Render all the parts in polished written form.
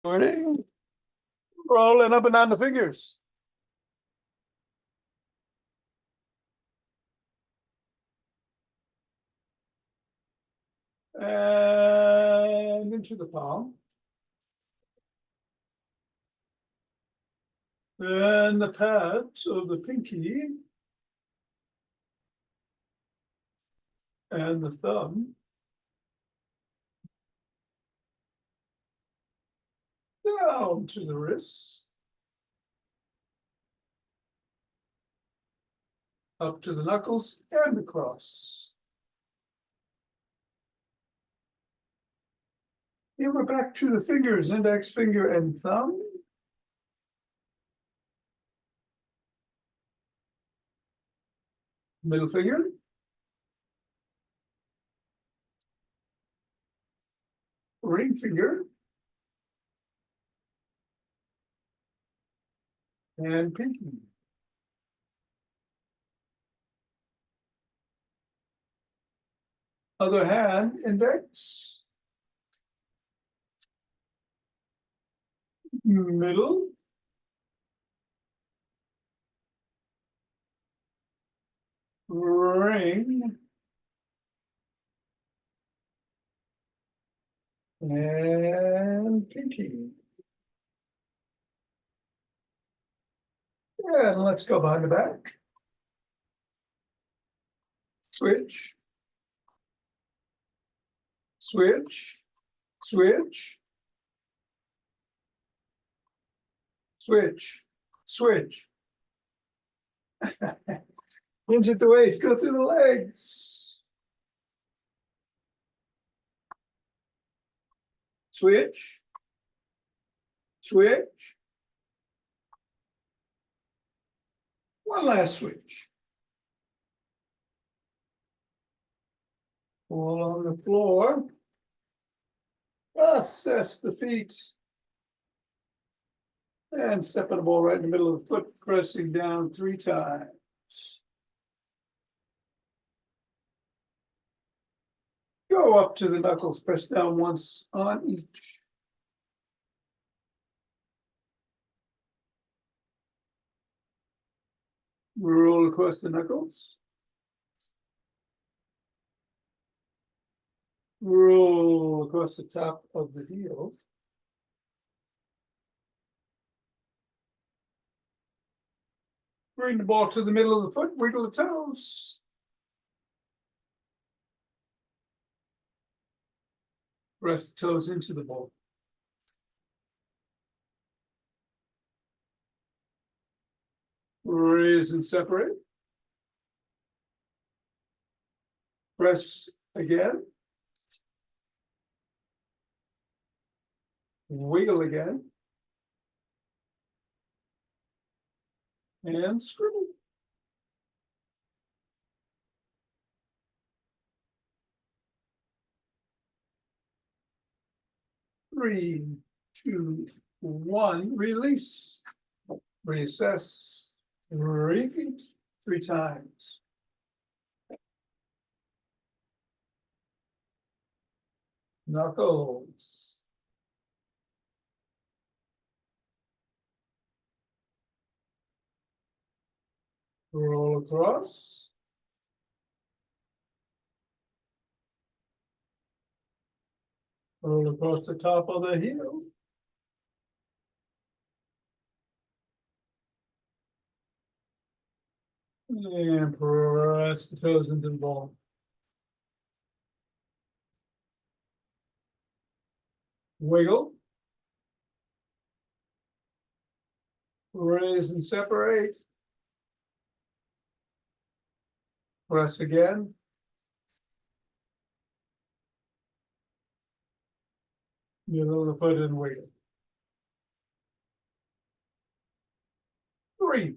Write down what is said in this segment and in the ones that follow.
Morning. Rolling up and down the fingers. And into the palm. And the pads of the pinky and the thumb down to the wrists, up to the knuckles and across. Here we're back to the fingers, index finger and thumb. Middle finger. Ring finger. And pinky. Other hand, index. Middle. Ring. And pinky. And let's go behind the back. Switch. Switch. Switch. Switch. Switch. Hinge at the waist, go through the legs. Switch. Switch. One last switch. Fall on the floor. Assess the feet. And stepping the ball right in the middle of the foot, pressing down 3 times. Go up to the knuckles, press down once on each. Roll across the knuckles. Roll across the top of the heel. Bring the ball to the middle of the foot, wiggle the toes. Press the toes into the ball. Raise and separate. Press again. Wiggle again. And scribble. Three, two, one, release. Reassess. Repeat 3 times. Knuckles. Roll across. Roll across the top of the heel. And press the toes into the ball. Wiggle. Raise and separate. Press again. Middle of the foot and wiggle. 3,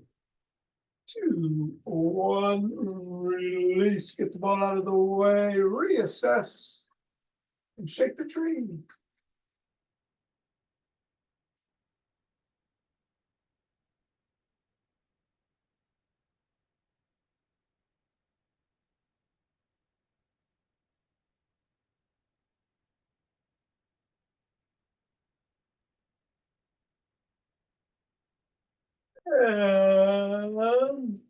2, 1, release. Get the ball out of the way. Reassess. And shake the tree. And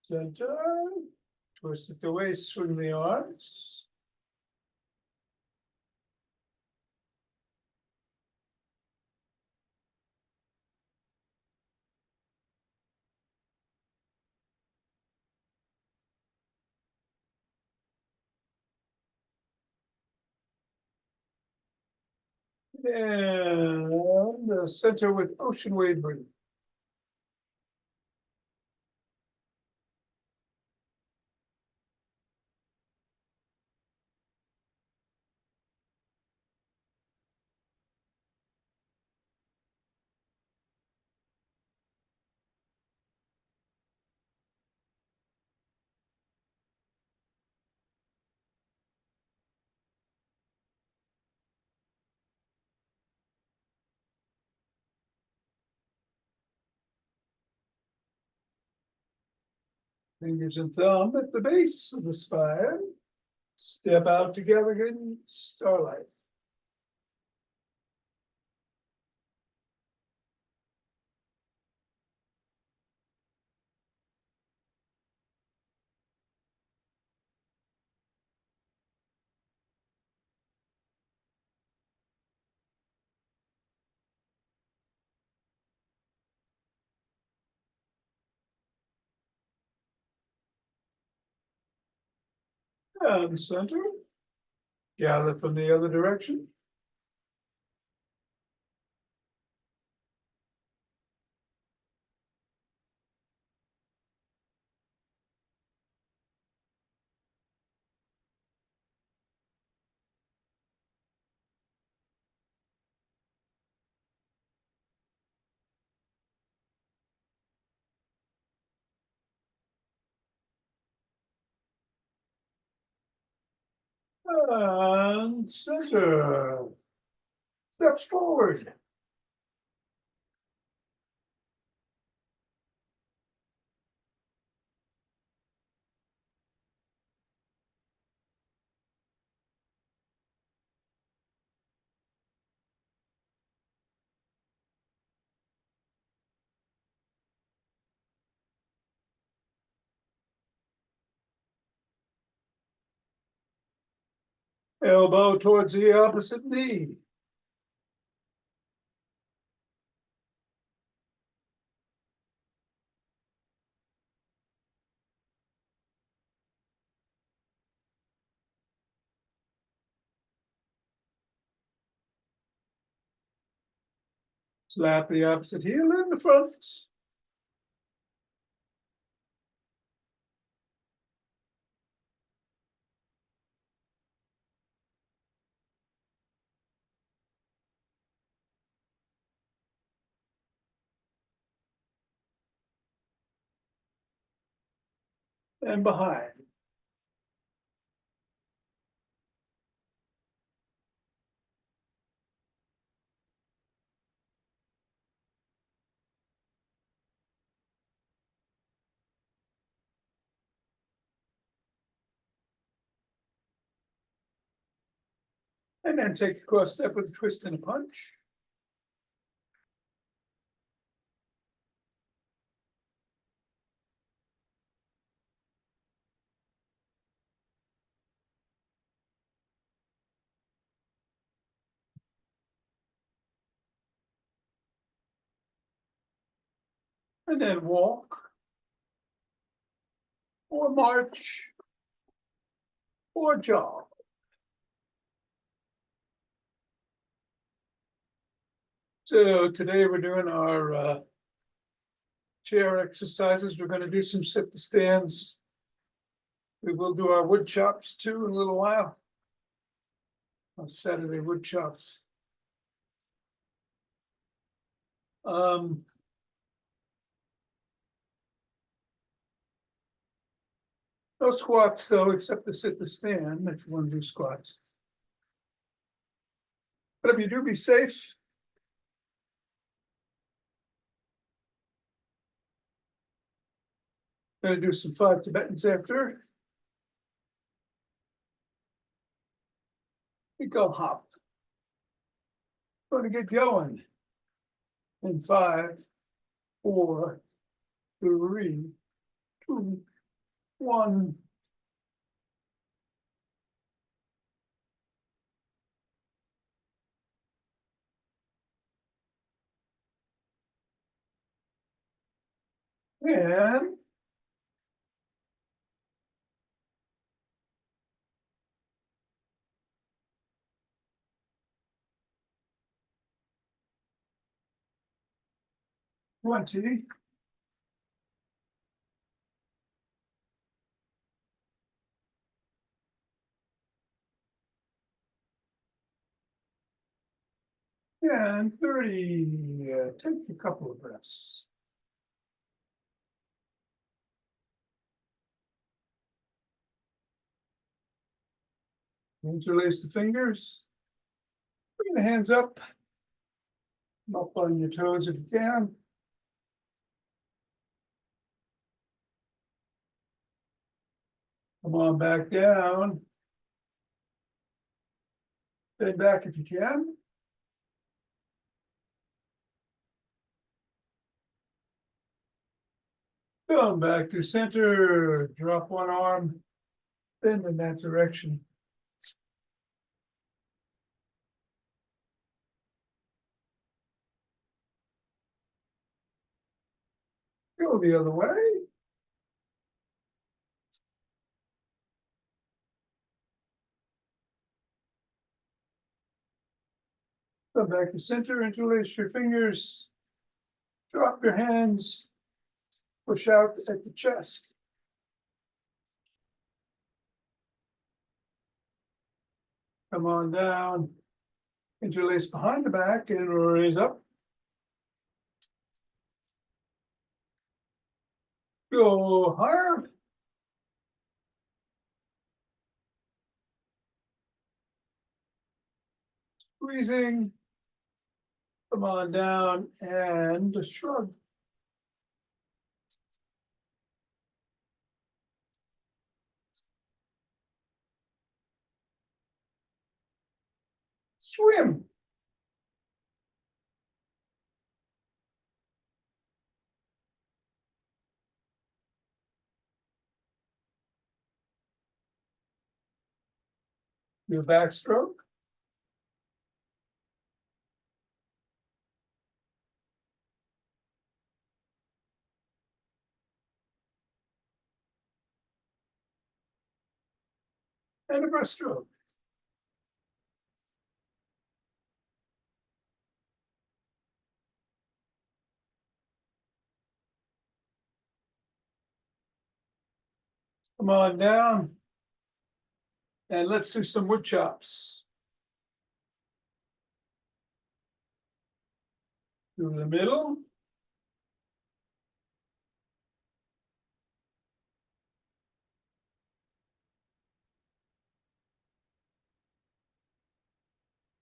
center, twist it away, swing the arms. And the center with ocean wave breathing. Fingers and thumb at the base of the spine. Step out together in starlight. And center. Gather from the other direction. And center. Steps forward. Elbow towards the opposite knee. Slap the opposite heel in the front. And behind. And then take a cross step with a twist and a punch. And then walk. Or march. Or jog. So today we're doing our chair exercises. We're going to do some sit to stands. We will do our wood chops too in a little while. On Saturday wood chops. No squats though, except to sit to stand if you want to do squats. But if you do, be safe. Gonna do some 5 Tibetans after. We go hop. Gonna get going in 5, 4, 3, 2, 1. And 20. And 30. Take a couple of breaths. Interlace the fingers. Bring the hands up. Come up on your toes if you can. Come on back down. Bend back if you can. Come back to center. Drop one arm. Bend in that direction. Go the other way. Come back to center. Interlace your fingers. Drop your hands. Push out at the chest. Come on down. Interlace behind the back and raise up. Go higher. Squeezing. Come on down and shrug. Swim. Your backstroke. And a breaststroke. Come on down. And let's do some wood chops. Through the middle.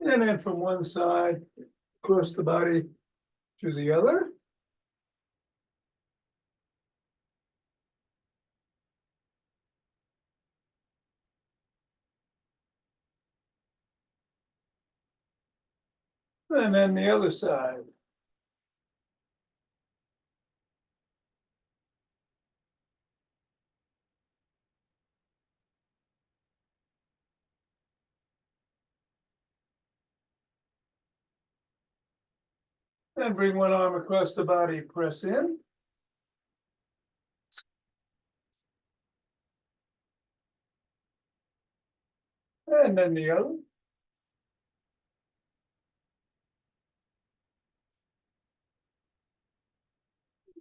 And then from one side, across the body to the other. And then the other side. And bring one arm across the body, press in. And then the other.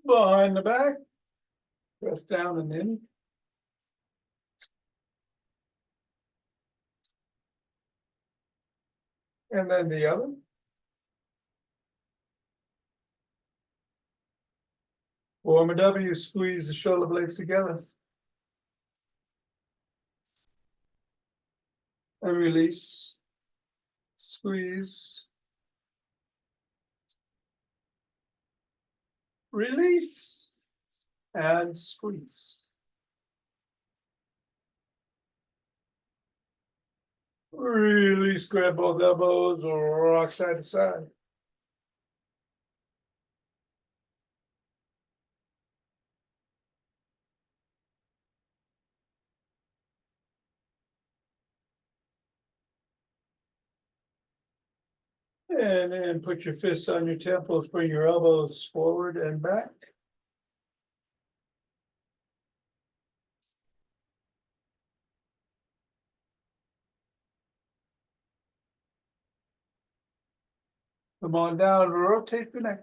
Behind the back. Press down and in. And then the other. Form a W, squeeze the shoulder blades together. And release. Squeeze. Release. And squeeze. Release, grab both elbows, or rock side to side. And then put your fists on your temples, bring your elbows forward and back. Come on down, rotate the neck.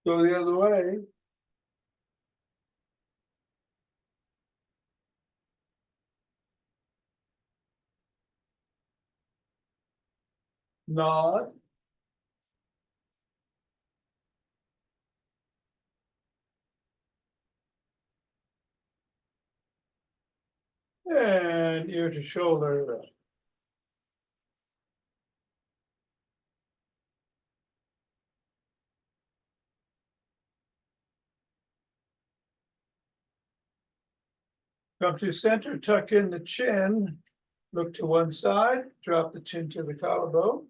Go the other way. Nod. And ear to shoulder. Come to center, tuck in the chin. Look to one side, drop the chin to the collarbone.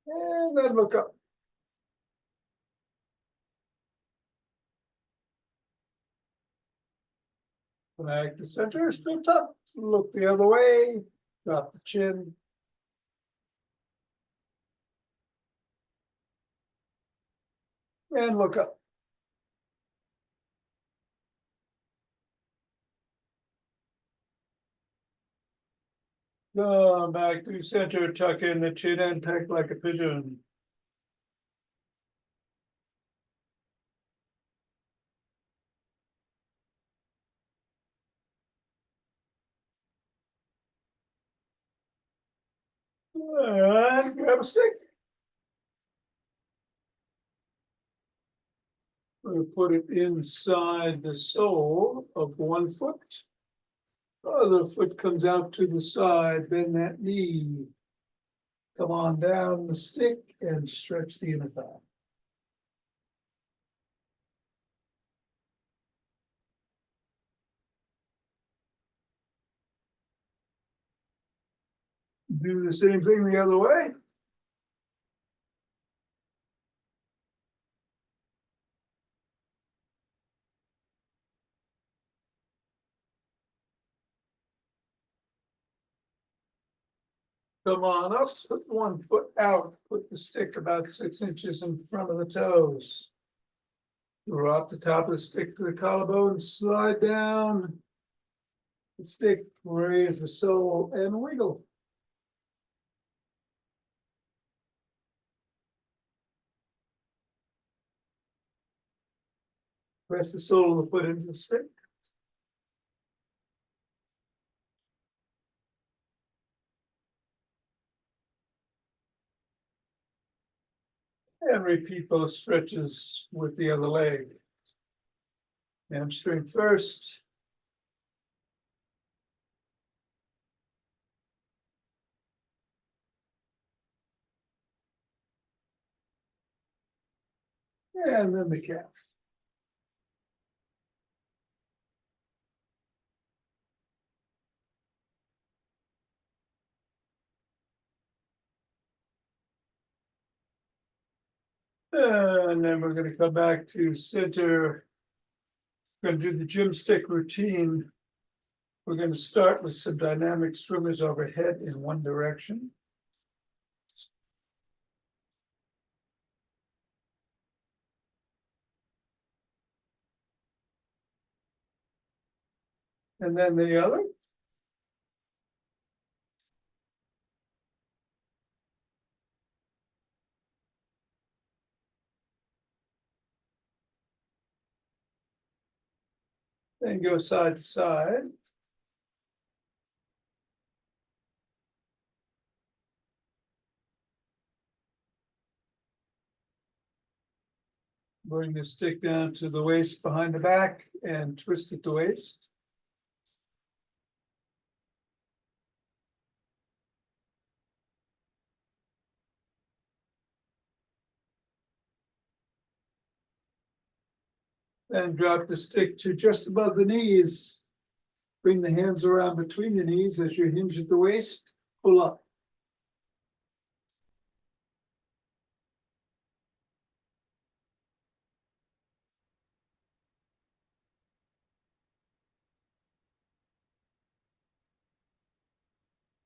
And then look up. Back to center, still tucked. Look the other way, drop the chin. And look up. Back to center, tuck in the chin and peck like a pigeon. And grab a stick. We'll put it inside the sole of one foot. Other foot comes out to the side, bend that knee. Come on down the stick and stretch the inner thigh. Do the same thing the other way. Come on up, put one foot out, put the stick about 6 inches in front of the toes. Drop the top of the stick to the collarbone, slide down. The stick, raise the sole and wiggle. Press the sole of the foot into the stick. And repeat those stretches with the other leg. Hamstring first. And then the calf. And then we're going to come back to center. We're going to do the gym stick routine. We're going to start with some dynamic swimmers overhead in one direction. And then the other. Then go side to side. Bring the stick down to the waist behind the back and twist at the waist. Then drop the stick to just above the knees. Bring the hands around between the knees as you hinge at the waist. Pull up.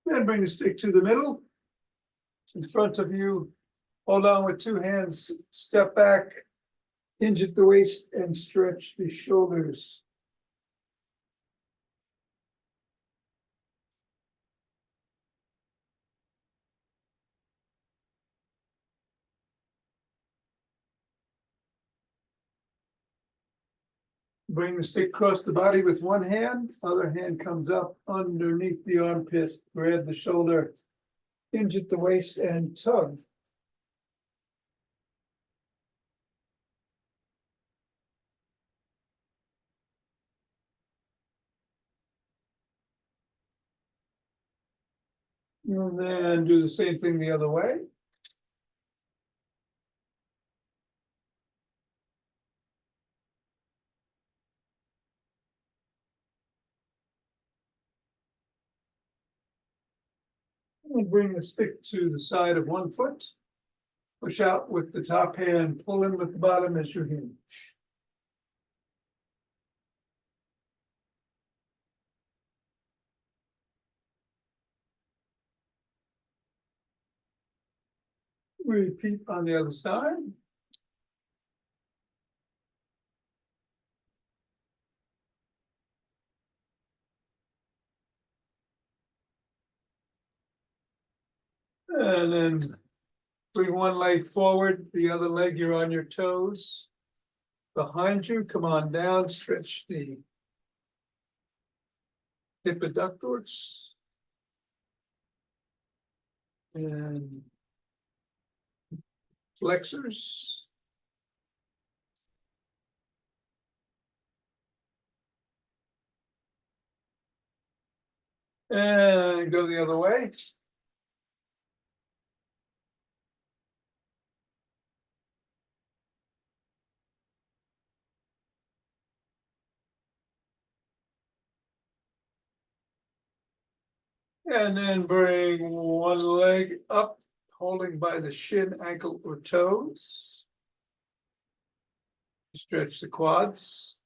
Then bring the stick to the middle. In front of you, hold on with two hands, step back, hinge at the waist and stretch the shoulders. Bring the stick across the body with one hand, other hand comes up underneath the armpit, grab the shoulder, hinge at the waist and tug. And then do the same thing the other way. And bring the stick to the side of one foot. Push out with the top hand, pull in with the bottom as you hinge. Repeat on the other side. And then bring one leg forward, the other leg you're on your toes. Behind you, come on down, stretch the hip adductors. And flexors. And go the other way. And then bring one leg up, holding by the shin, ankle, or toes. Stretch the quads.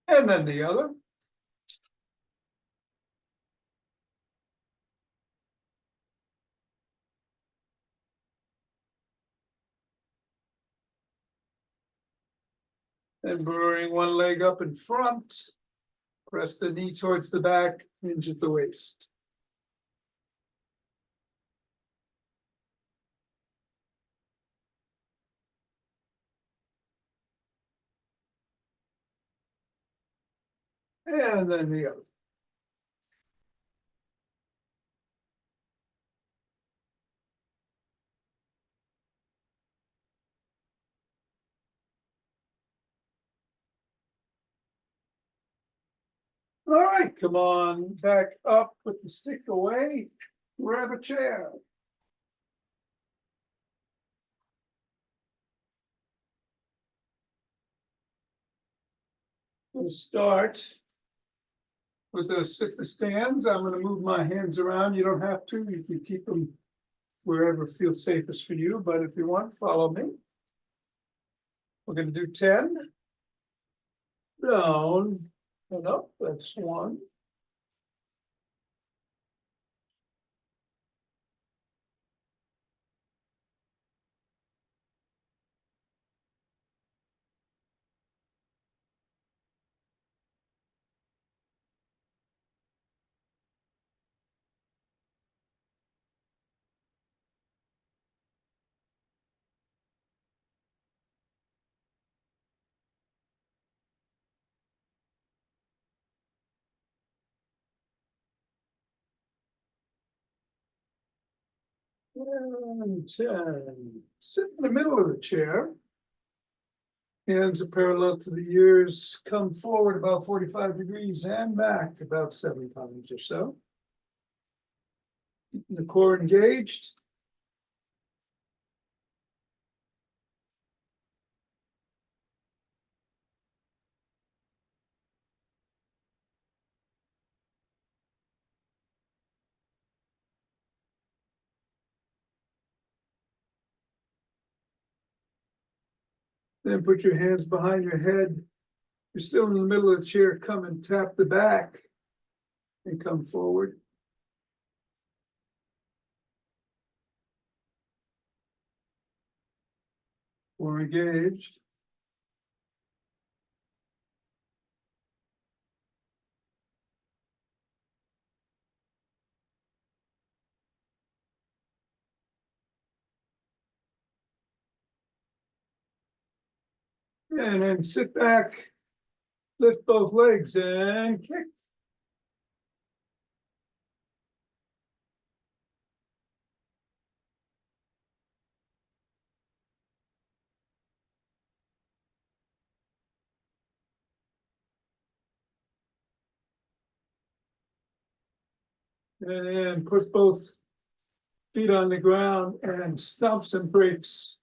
And then the other. And bring one leg up in front. Press the knee towards the back, hinge at the waist. And then the other. All right, come on back up, put the stick away, grab a chair. We'll start with those sit stands. I'm going to move my hands around. You don't have to, you can keep them wherever feels safest for you, but if you want, follow me. We're going to do 10. Down and up, that's 1. And 10. Sit in the middle of the chair. Hands are parallel to the ears, come forward about 45 degrees and back about 7 times or so. Keeping the core engaged. Then put your hands behind your head. You're still in the middle of the chair. Come and tap the back and come forward. Or engaged. And then sit back, lift both legs and kick. And then put both feet on the ground and stumps and breaks.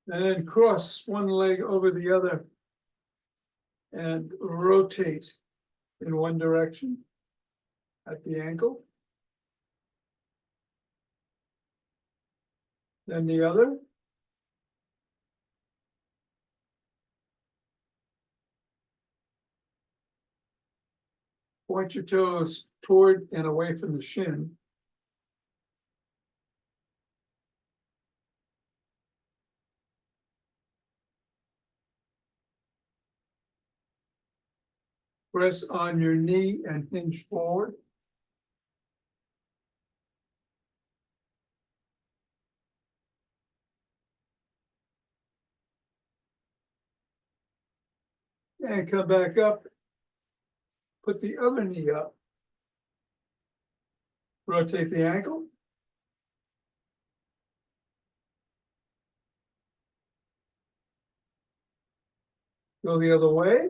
And then cross one leg over the other and rotate in one direction at the ankle. Then the other. Point your toes toward and away from the shin. Press on your knee and hinge forward. And come back up. Put the other knee up. Rotate the ankle. Go the other way.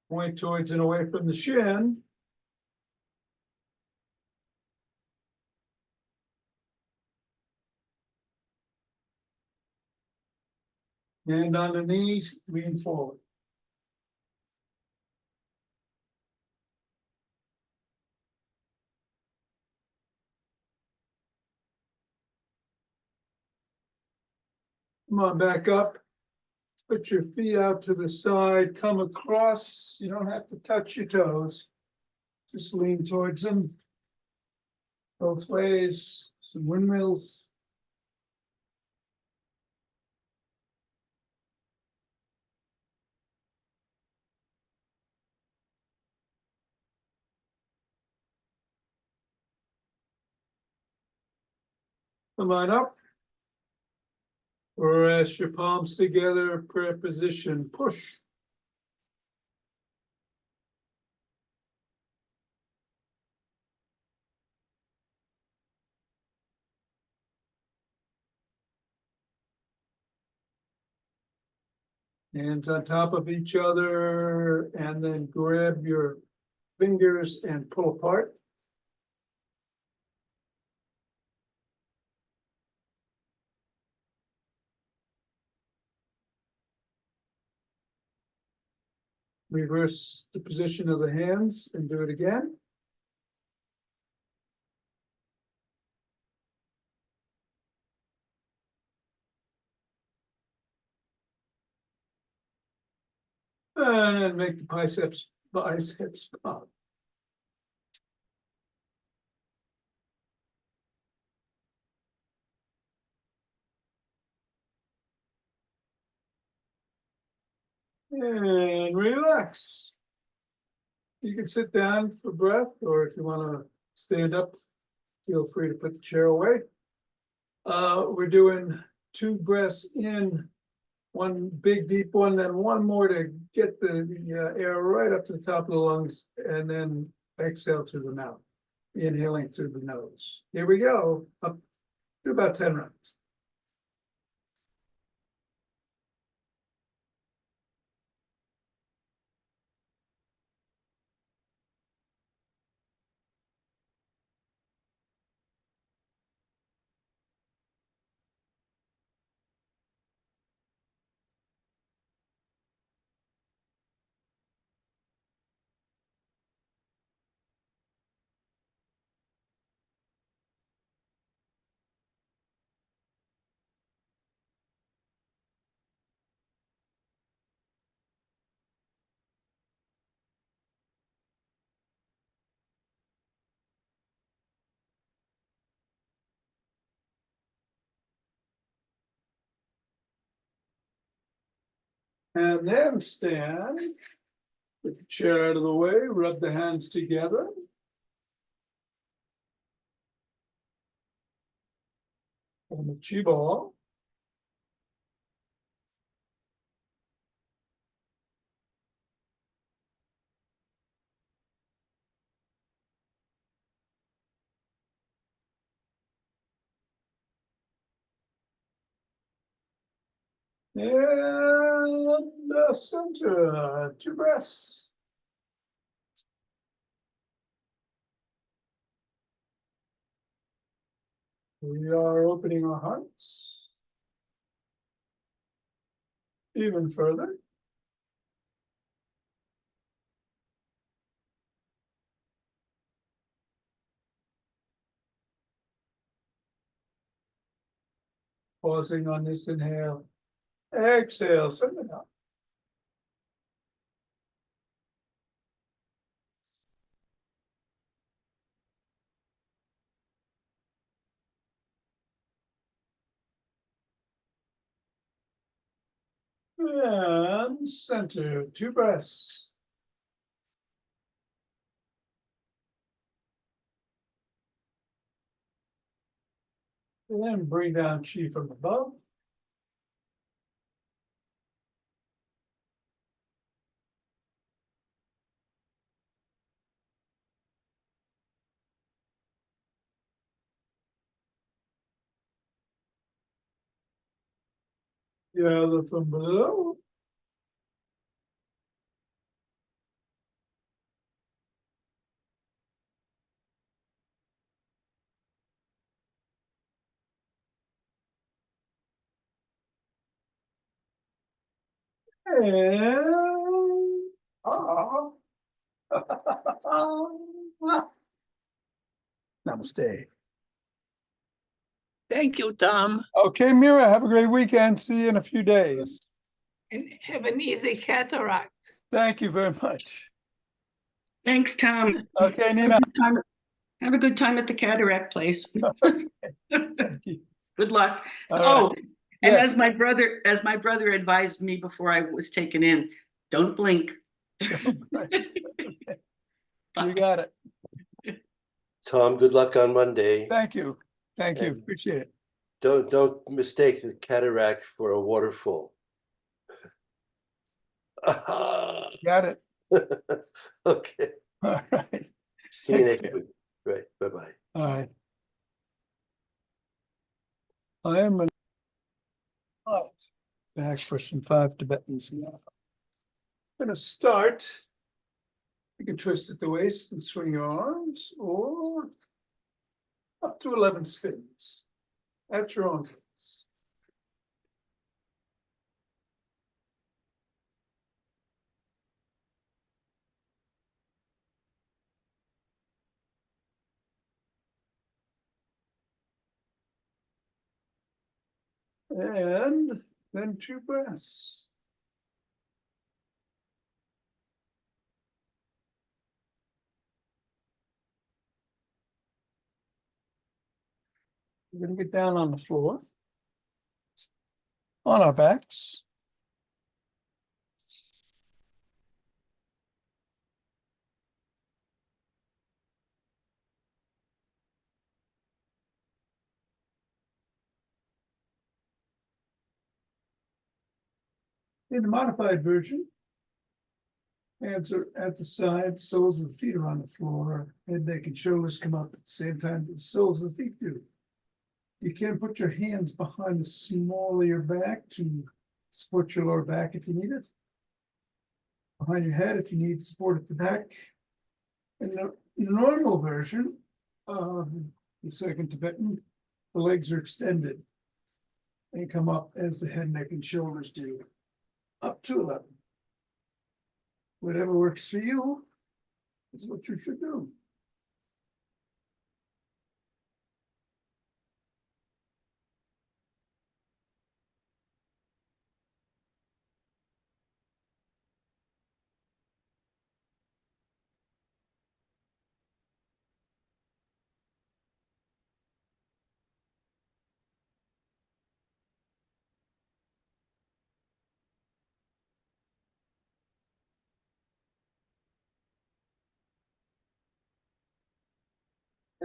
Point towards and away from the shin. Hand on the knees, lean forward. Come on, back up. Put your feet out to the side, come across. You don't have to touch your toes. Just lean towards them. Both ways, some windmills. Come on up. Rest your palms together, prayer position, push. Hands on top of each other, and then grab your fingers and pull apart. Reverse the position of the hands and do it again. And make the biceps pop. And relax. You can sit down for breath, or if you want to stand up, feel free to put the chair away. We're doing 2 breaths in, one big deep one, then one more to get the air right up to the top of the lungs, and then exhale through the mouth, inhaling through the nose. Here we go. Up, do about 10 rounds. And then stand. Put the chair out of the way, rub the hands together. Form a chi ball. And center, 2 breaths. We are opening our hearts even further. Pausing on this inhale. Exhale, send it up. And center, 2 breaths. And then bring down chi from above. Gather from below. And namaste. Thank you, Thom. Okay, Mira, have a great weekend. See you in a few days. And have an easy cataract. Thank you very much. Thanks, Tom. Okay, Nina. Have a good time at the cataract place. Thank you. Good luck. All right. And Yes. as my brother advised me before I was taken in, don't blink. You got it. Tom, good luck on Monday. Thank you. Thank you. And- Appreciate it. Don't mistake the cataract for a waterfall. Got it. Okay. All right. See you Take next care. week. Right. Bye-bye. All right. I am back for some 5 Tibetans now. I'm gonna start. You can twist at the waist and swing your arms, or up to 11 spins at your own pace. And then 2 breaths. We're gonna get down on the floor, on our backs. In the modified version, hands are at the side, soles of the feet are on the floor, head, neck, and shoulders come up at the same time that the soles of the feet do. You can put your hands behind the small of your back to support your lower back if you need it. Behind your head if you need support at the back. In the normal version of the second Tibetan, the legs are extended and come up as the head, neck, and shoulders do, up to 11. Whatever works for you is what you should do.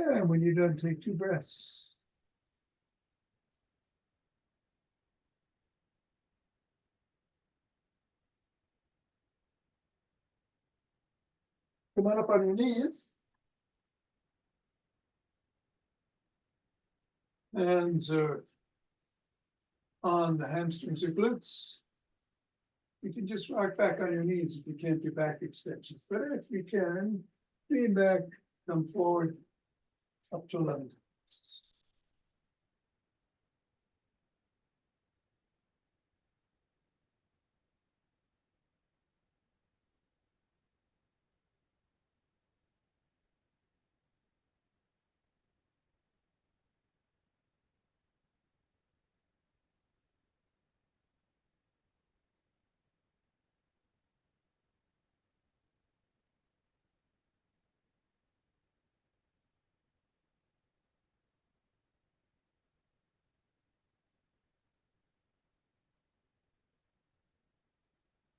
And when you're done, take 2 breaths. Come on up on your knees. Hands are on the hamstrings or glutes. You can just rock back on your knees if you can't do back extensions, but if you can, lean back, come forward, up to 11.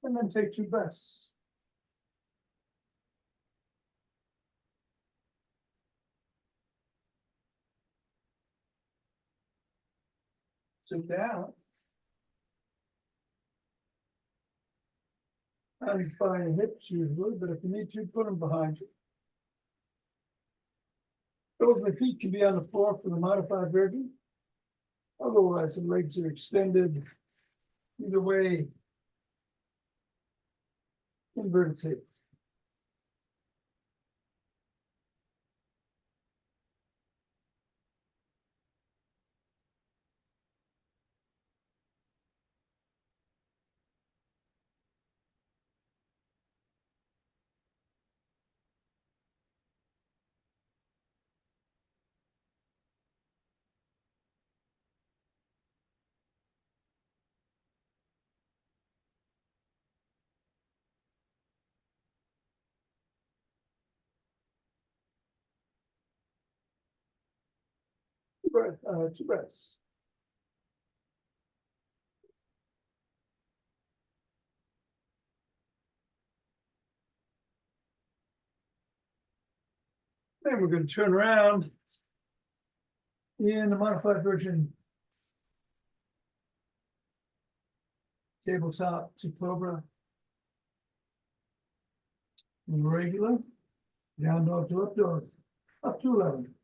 And then take 2 breaths. Sit down. I'm fine hips usually, but if you need to, put them behind you. Both the feet can be on the floor for the modified version. Otherwise, the legs are extended. Either way, inverted tape. Two breaths. Then we're going to turn around in the modified version. Tabletop to Cobra. Regular. Down dog to up dog. Up to 11.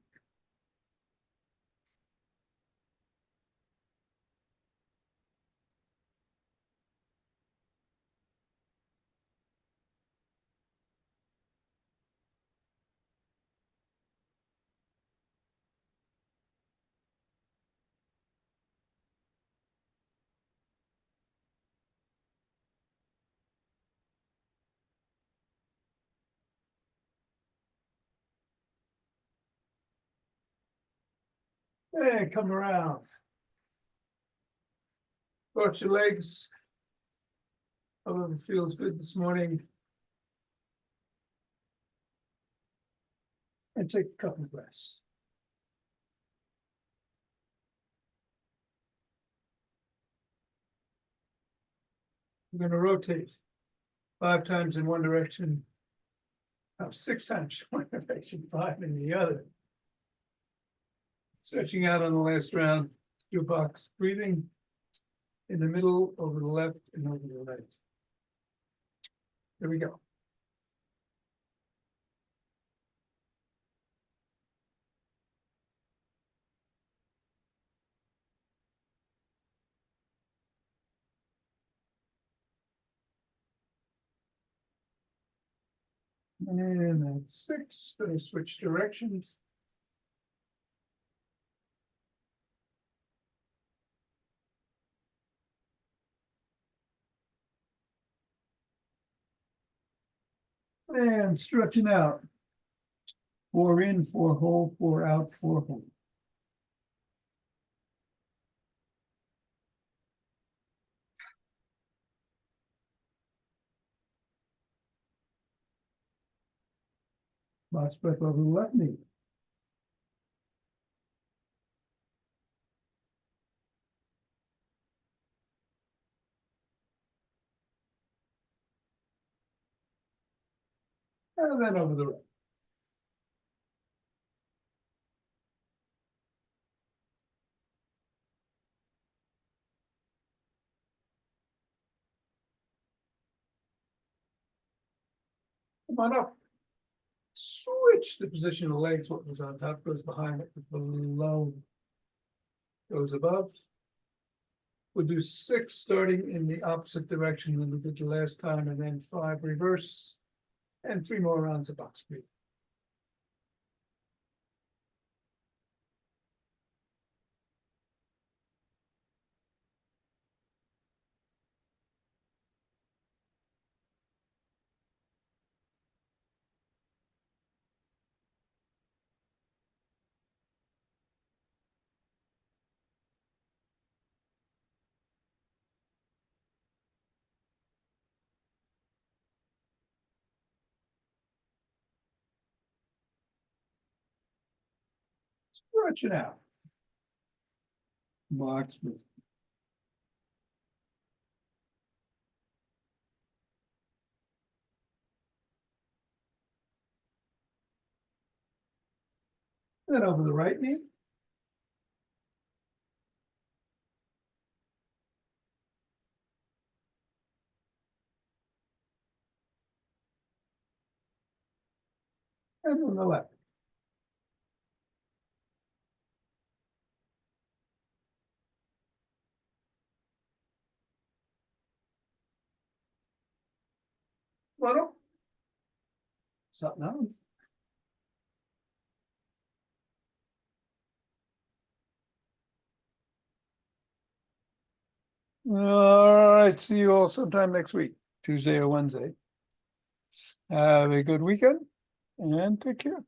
And come around. Cross your legs. However feels good this morning. And take a couple of breaths. We're going to rotate 5 times in one direction. 6 times in one direction, 5 in the other. Stretching out on the last round, do box breathing in the middle, over the left, and over the right. Here we go. And that's 6. Going to switch directions. And stretching out. 4 in, 4 hold, 4 out, 4 hold. Box breath over the left knee. And then over the right. Come on up. Switch the position of the legs, what was on top goes behind, it below goes above. We'll do 6 starting in the opposite direction than we did the last time, and then 5 reverse, and 3 more rounds of box breathing. Stretch it out. Box breathing. Then over the right knee. And on the left. Bueno. Something else. All right, see you all sometime next week, Tuesday or Wednesday. Have a good weekend and take care.